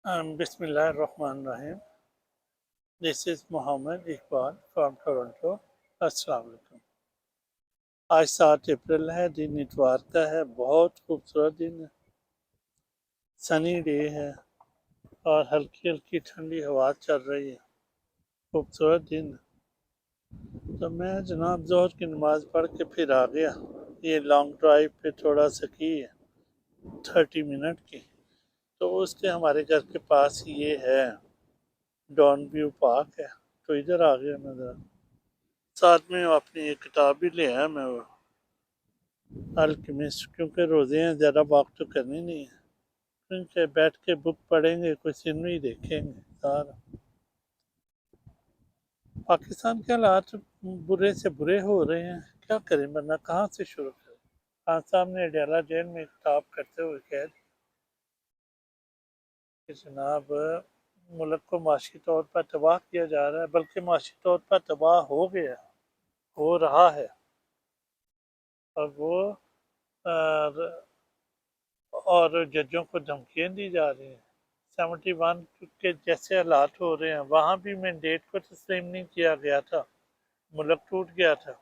بسم اللہ الرحمن الرحیم. دس از محمد اقبال فرام ٹورنٹو. السلام علیکم. آج 7 اپریل ہے، دن اتوار کا ہے. بہت خوبصورت دن ہے، سنی ڈے ہے اور ہلکی ہلکی ٹھنڈی ہوا چل رہی ہے. خوبصورت دن ہے. تو میں جناب ظہر کی نماز پڑھ کے پھر آ گیا. یہ لانگ ڈرائیو پہ تھوڑا سا کی ہے 30 منٹ کی. تو اس کے ہمارے گھر کے پاس یہ ہے ڈان ویو پارک ہے. تو ادھر آ گیا میں ذرا. ساتھ میں اپنی ایک کتاب بھی لے آیا میں، وہ الکیمسٹ، کیونکہ روزے ہیں، زیادہ بات تو کرنی نہیں ہے. کیونکہ بیٹھ کے بک پڑھیں گے، کوئی سینری دیکھیں گے سارا. پاکستان کے حالات برے سے برے ہو رہے ہیں، کیا کریں ورنہ کہاں سے شروع کریں. خان صاحب نے ڈیالہ جیل میں خطاب کرتے ہوئے کہہ دیا کہ جناب ملک کو معاشی طور پر تباہ کیا جا رہا ہے، بلکہ معاشی طور پر تباہ ہو گیا، ہو رہا ہے. اور وہ اور ججوں کو دھمکیاں دی جا رہی ہیں. 71 کے جیسے حالات ہو رہے ہیں، وہاں بھی مینڈیٹ کو تسلیم نہیں کیا گیا تھا، ملک ٹوٹ گیا تھا.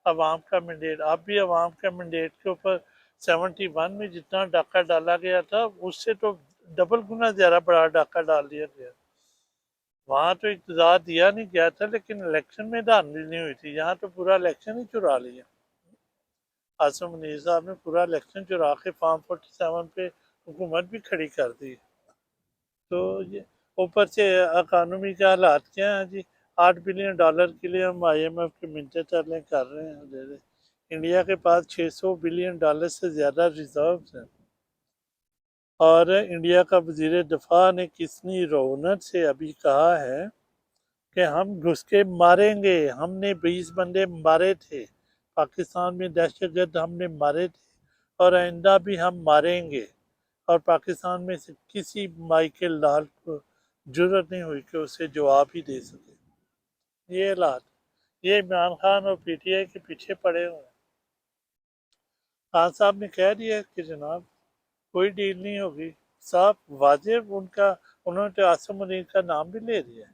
عوام کا مینڈیٹ، اب بھی عوام کا مینڈیٹ کے اوپر 71 میں جتنا ڈاکہ ڈالا گیا تھا اس سے تو ڈبل گنا زیادہ بڑا ڈاکہ ڈال دیا گیا. وہاں تو اقتدار دیا نہیں گیا تھا، لیکن الیکشن میں دھاندلی نہیں ہوئی تھی. یہاں تو پورا الیکشن ہی چرا لیا. عاصم منیر صاحب نے پورا الیکشن چرا کے فارم 47 پہ حکومت بھی کھڑی کر دی. تو یہ اوپر سے اکانومی کے حالات کیا ہیں جی. $8 بلین کے لیے ہم IMF کی منتیں ترلیں کر رہے ہیں. انڈیا کے پاس $600 بلین سے زیادہ ریزروز ہیں. اور انڈیا کا وزیر دفاع نے کتنی رونق سے ابھی کہا ہے کہ ہم گھس کے ماریں گے. ہم نے 20 بندے مارے تھے پاکستان میں، دہشت گرد ہم نے مارے تھے، اور آئندہ بھی ہم ماریں گے. اور پاکستان میں سے کسی مائیکل لال کو جرأت نہیں ہوئی کہ اسے جواب ہی دے سکے. یہ حالات، یہ عمران خان اور PTI کے پیچھے پڑے ہوئے ہیں. خان صاحب نے کہہ دیا کہ جناب کوئی ڈیل نہیں ہوگی. صاحب واضح انہوں نے عاصم منیر کا نام بھی لے دیا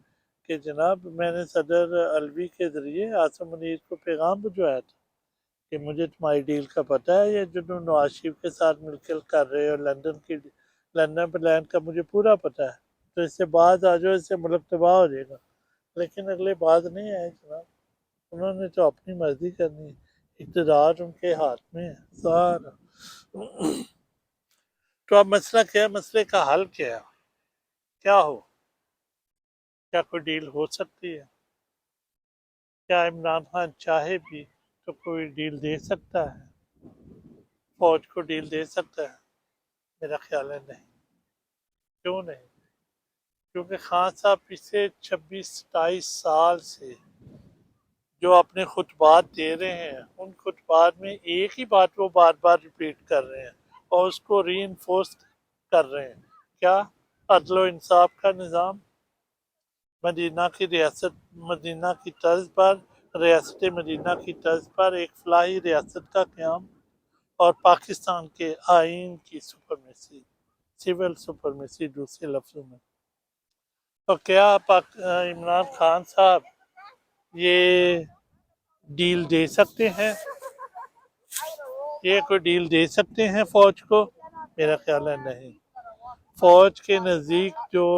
کہ جناب میں نے صدر الوی کے ذریعے عاصم منیر کو پیغام بھجوایا تھا کہ مجھے تمہاری ڈیل کا پتہ ہے، یہ جو تم نواز شریف کے ساتھ مل کر رہے ہو لندن پلان کا مجھے پورا پتہ ہے. تو اس سے باز آ جاؤ، اس سے ملک تباہ ہو جائے گا. لیکن اگلے باز نہیں آئے جناب. انہوں نے تو اپنی مرضی کرنی ہے، اقتدار ان کے ہاتھ میں ہے سارا. تو اب مسئلہ کیا ہے؟ مسئلے کا حل کیا ہے؟ کیا ہو؟ کیا کوئی ڈیل ہو سکتی ہے؟ کیا عمران خان چاہے بھی تو کوئی ڈیل دے سکتا ہے؟ فوج کو ڈیل دے سکتا ہے؟ میرا خیال ہے نہیں. کیوں نہیں؟ کیونکہ خان صاحب پچھلے 26-27 سال سے جو اپنے خطبات دے رہے ہیں، ان خطبات میں ایک ہی بات وہ بار بار ریپیٹ کر رہے ہیں اور اس کو ری انفورس کر رہے ہیں. کیا؟ عدل و انصاف کا نظام، مدینہ کی ریاست، مدینہ کی طرز پر، ریاست مدینہ کی طرز پر ایک فلاحی ریاست کا قیام، اور پاکستان کے آئین کی سپرمیسی، سول سپرمیسی دوسرے لفظوں میں. تو کیا عمران خان صاحب یہ ڈیل دے سکتے ہیں؟ یہ کوئی ڈیل دے سکتے ہیں فوج کو؟ میرا خیال ہے نہیں. فوج کے نزدیک جو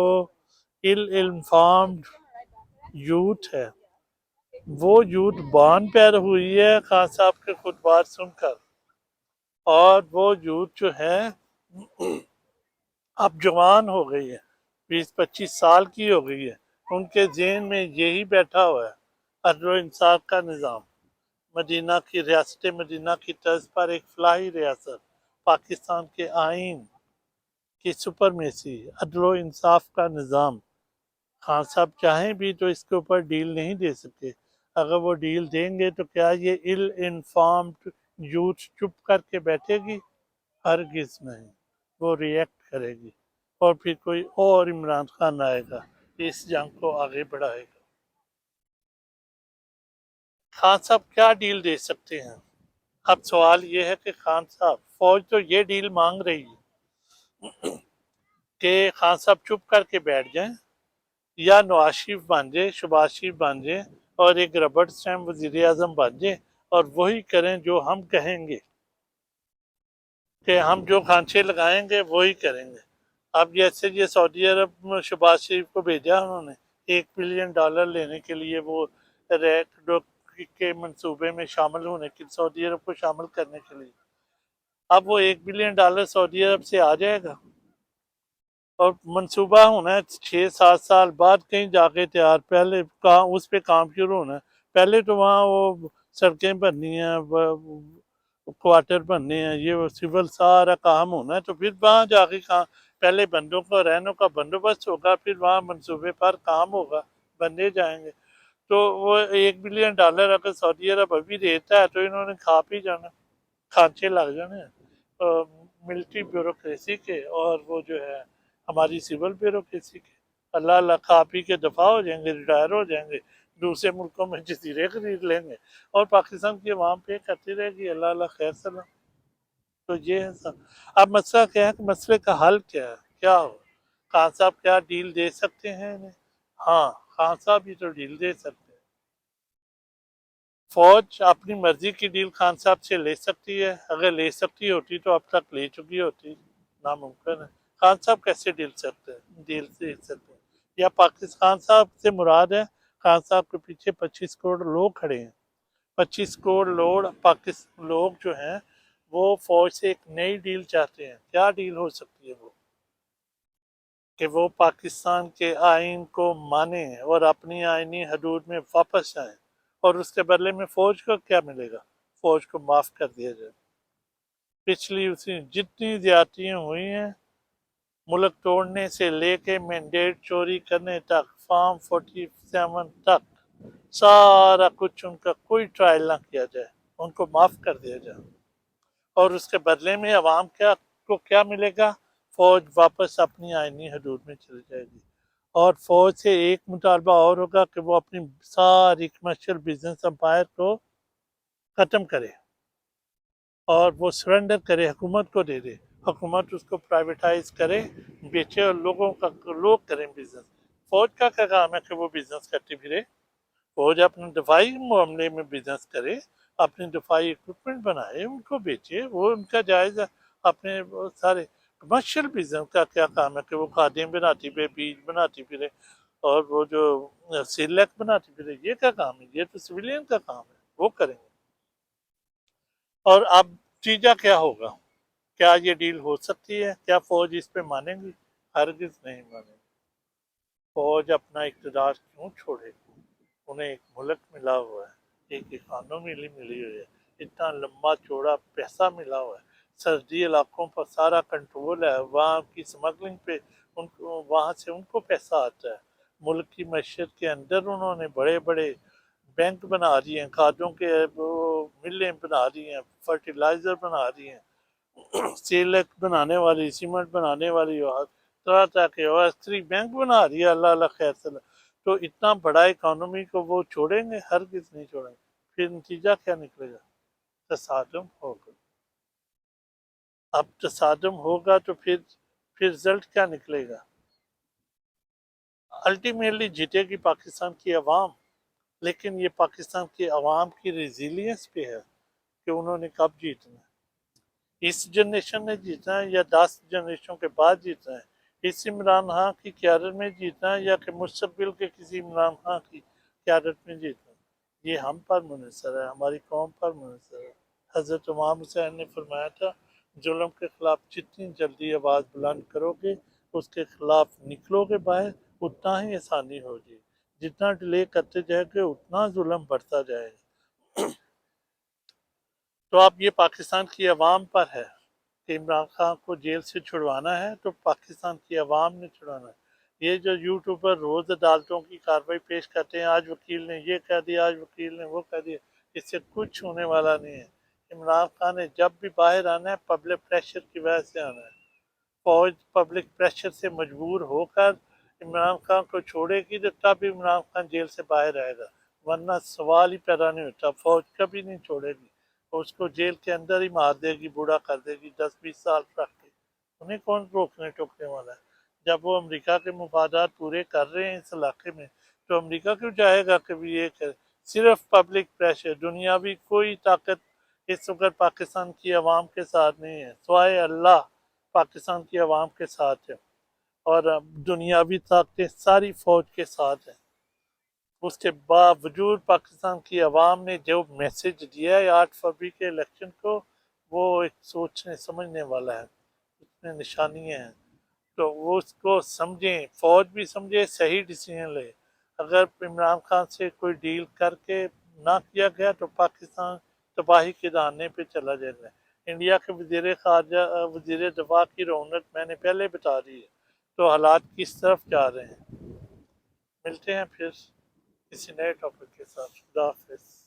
انفارمڈ یوتھ ہے، وہ یوتھ بان پیر ہوئی ہے خان صاحب کے خطبات سن کر. اور وہ یوتھ جو ہے اب جوان ہو گئی ہے، 20-25 سال کی ہو گئی ہے. ان کے ذہن میں یہی بیٹھا ہوا ہے، عدل و انصاف کا نظام، مدینہ کی ریاست مدینہ کی طرز پر ایک فلاحی ریاست، پاکستان کے آئین کی سپرمیسی، عدل و انصاف کا نظام. خان صاحب چاہیں بھی تو اس کے اوپر ڈیل نہیں دے سکتے. اگر وہ ڈیل دیں گے تو کیا یہ انفارمڈ یوتھ چپ کر کے بیٹھے گی؟ ہرگز نہیں. وہ ریئیکٹ کرے گی اور پھر کوئی اور عمران خان آئے گا، اس جنگ کو آگے بڑھائے گا. خان صاحب کیا ڈیل دے سکتے ہیں؟ اب سوال یہ ہے کہ خان صاحب، فوج تو یہ ڈیل مانگ رہی ہے کہ خان صاحب چپ کر کے بیٹھ جائیں یا نواز شریف بن جائے، شہباز شریف بن جائے اور ایک ربڑ اسٹیمپ وزیر اعظم بن جائے اور وہی کریں جو ہم کہیں گے، کہ ہم جو کھانچے لگائیں گے وہی کریں گے۔ اب جیسے یہ سعودی عرب میں شہباز شریف کو بھیجا انہوں نے $1 بلین لینے کے لیے، وہ ریک کے منصوبے میں شامل ہونے کے، سعودی عرب کو شامل کرنے کے لیے۔ اب وہ $1 بلین سعودی عرب سے آ جائے گا اور منصوبہ ہونا ہے 6-7 سال بعد کہیں جا کے تیار، پہلے اس پہ کام شروع ہونا ہے۔ پہلے تو وہاں وہ سڑکیں بننی ہیں، کوارٹر بننے ہیں، یہ سول سارا کام ہونا ہے، تو پھر وہاں جا کے پہلے بندوں کا رہنے کا بندوبست ہوگا، پھر وہاں منصوبے پر کام ہوگا، بندے جائیں گے۔ تو وہ $1 بلین اگر سعودی عرب ابھی دیتا ہے تو انہوں نے کھا پی جانا، کھانچے لگ جانے ملٹری بیوروکریسی کے اور وہ جو ہے ہماری سول بیوروکریسی کے۔ اللہ اللہ کھا پی کے دفاع ہو جائیں گے، ریٹائر ہو جائیں گے، دوسرے ملکوں میں جزیرے خرید لیں گے اور پاکستان کی عوام پہ کرتی رہے گی۔ اللہ اللہ خیر سلام۔ تو یہ ہے سب۔ اب مسئلہ کیا ہے کہ مسئلے کا حل کیا ہے، کیا ہو؟ خان صاحب کیا ڈیل دے سکتے ہیں انہیں؟ ہاں، خان صاحب ہی تو ڈیل دے سکتے ہیں۔ فوج اپنی مرضی کی ڈیل خان صاحب سے لے سکتی ہے، اگر لے سکتی ہوتی تو اب تک لے چکی ہوتی، ناممکن ہے۔ خان صاحب کیسے ڈیل دے سکتے ہیں؟ یا پاکستان صاحب سے مراد ہے خان صاحب کے پیچھے 25 کروڑ لوگ کھڑے ہیں، 25 کروڑ لوگ جو ہیں وہ فوج سے ایک نئی ڈیل چاہتے ہیں۔ کیا ڈیل ہو سکتی ہے وہ؟ کہ وہ پاکستان کے آئین کو مانیں اور اپنی آئینی حدود میں واپس جائیں، اور اس کے بدلے میں فوج کو کیا ملے گا؟ فوج کو معاف کر دیا جائے۔ پچھلی جتنی زیادتیاں ہوئی ہیں، ملک توڑنے سے لے کے مینڈیٹ چوری کرنے تک، فارم 47 تک، سارا کچھ ان کا کوئی ٹرائل نہ کیا جائے، ان کو معاف کر دیا جائے، اور اس کے بدلے میں عوام کو کیا ملے گا؟ فوج واپس اپنی آئینی حدود میں چلی جائے گی، اور فوج سے ایک مطالبہ اور ہوگا کہ وہ اپنی ساری کمرشل بزنس امپائر کو ختم کرے اور وہ سرنڈر کرے، حکومت کو دے دے، حکومت اس کو پرائیویٹائز کرے، بیچے، اور لوگ کریں بزنس۔ فوج کا کیا کام ہے کہ وہ بزنس کرتی پھرے؟ فوج اپنے دفاعی معاملے میں بزنس کرے، اپنے دفاعی اکوپمنٹ بنائے، ان کو بیچے، وہ ان کا جائزہ۔ اپنے سارے کمرشل بزنس کا کیا کام ہے کہ وہ کھادیں بناتی پھرے، بیج بناتی پھرے، اور وہ جو سیلیک بناتی پھرے؟ یہ کیا کام ہے؟ یہ تو سویلین کا کام ہے، وہ کریں گے۔ اور اب نتیجہ کیا ہوگا؟ کیا یہ ڈیل ہو سکتی ہے؟ کیا فوج اس پہ مانیں گی؟ ہرگز نہیں مانیں گی۔ فوج اپنا اقتدار کیوں چھوڑے گی؟ انہیں ایک ملک ملا ہوا ہے، ایک اکانومی ملی ہوئی ہے، اتنا لمبا چوڑا پیسہ ملا ہوا ہے، سرحدی علاقوں پر سارا کنٹرول ہے، وہاں کی سمگلنگ پہ وہاں سے ان کو پیسہ آتا ہے۔ ملک کی معیشت کے اندر انہوں نے بڑے بڑے بینک بنا دیے ہیں، کھادوں کے ملیں بنا دی ہیں، فرٹیلائزر بنا دی ہیں، سیلک بنانے والی، سیمنٹ بنانے والی، طرح طرح کے، اور استری بینک بنا دیا۔ اللہ اللہ خیر سلام۔ تو اتنا بڑا اکانومی کو وہ چھوڑیں گے؟ ہرگز نہیں چھوڑیں گے۔ پھر نتیجہ کیا نکلے گا؟ تصادم ہوگا۔ اب تصادم ہوگا تو پھر رزلٹ کیا نکلے گا؟ الٹیمیٹلی جیتے گی پاکستان کی عوام، لیکن یہ پاکستان کی عوام کی ریزیلینس پہ ہے کہ انہوں نے کب جیتنا ہے۔ اس جنریشن نے جیتنا ہے یا 10 جنریشن کے بعد جیتنا ہے؟ اس عمران خان کی قیادت میں جیتنا ہے یا کہ مستقبل کے کسی عمران خان کی قیادت میں جیتنا ہے؟ یہ ہم پر منحصر ہے، ہماری قوم پر منحصر ہے۔ حضرت امام حسین نے فرمایا تھا، ظلم کے خلاف جتنی جلدی آواز بلند کرو گے، اس کے خلاف نکلو گے باہر، اتنا ہی آسانی ہوگی۔ جتنا ڈیلے کرتے جائے گے اتنا ظلم بڑھتا جائے گا۔ تو اب یہ پاکستان کی عوام پر ہے کہ عمران خان کو جیل سے چھڑوانا ہے تو پاکستان کی عوام نے چھڑوانا ہے۔ یہ جو یوٹیوبر روز عدالتوں کی کارروائی پیش کرتے ہیں، آج وکیل نے یہ کہہ دیا، آج وکیل نے وہ کہہ دیا، اس سے کچھ ہونے والا نہیں ہے۔ عمران خان نے جب بھی باہر آنا ہے پبلک پریشر کی وجہ سے آنا ہے۔ فوج پبلک پریشر سے مجبور ہو کر عمران خان کو چھوڑے گی تو تب عمران خان جیل سے باہر آئے گا، ورنہ سوال ہی پیدا نہیں ہوتا۔ فوج کبھی نہیں چھوڑے گی، اس کو جیل کے اندر ہی مار دے گی، بوڑھا کر دے گی 10-20 سال رکھ کے۔ انہیں کون روکنے ٹوکنے والا ہے؟ جب وہ امریکہ کے مفادات پورے کر رہے ہیں اس علاقے میں تو امریکہ کیوں چاہے گا کہ بھی یہ کرے؟ صرف پبلک پریشر، دنیاوی کوئی طاقت اس وقت پاکستان کی عوام کے ساتھ نہیں ہے، سوائے اللہ پاکستان کی عوام کے ساتھ ہے، اور دنیاوی طاقتیں ساری فوج کے ساتھ ہیں۔ اس کے باوجود پاکستان کی عوام نے جو میسج دیا ہے 8 فروری کے الیکشن کو، وہ ایک سوچنے سمجھنے والا ہے، اس میں نشانیاں ہیں، تو وہ اس کو سمجھیں، فوج بھی سمجھے، صحیح ڈیسیژن لے۔ اگر عمران خان سے کوئی ڈیل کر کے نہ کیا گیا تو پاکستان تباہی کے دہانے پہ چلا جائے گا۔ انڈیا کے وزیر خارجہ وزیر دفاع کی رونق میں نے پہلے بتا دی ہے، تو حالات کس طرف جا رہے ہیں۔ ملتے ہیں پھر کسی نئے ٹاپک کے ساتھ۔ خدا حافظ۔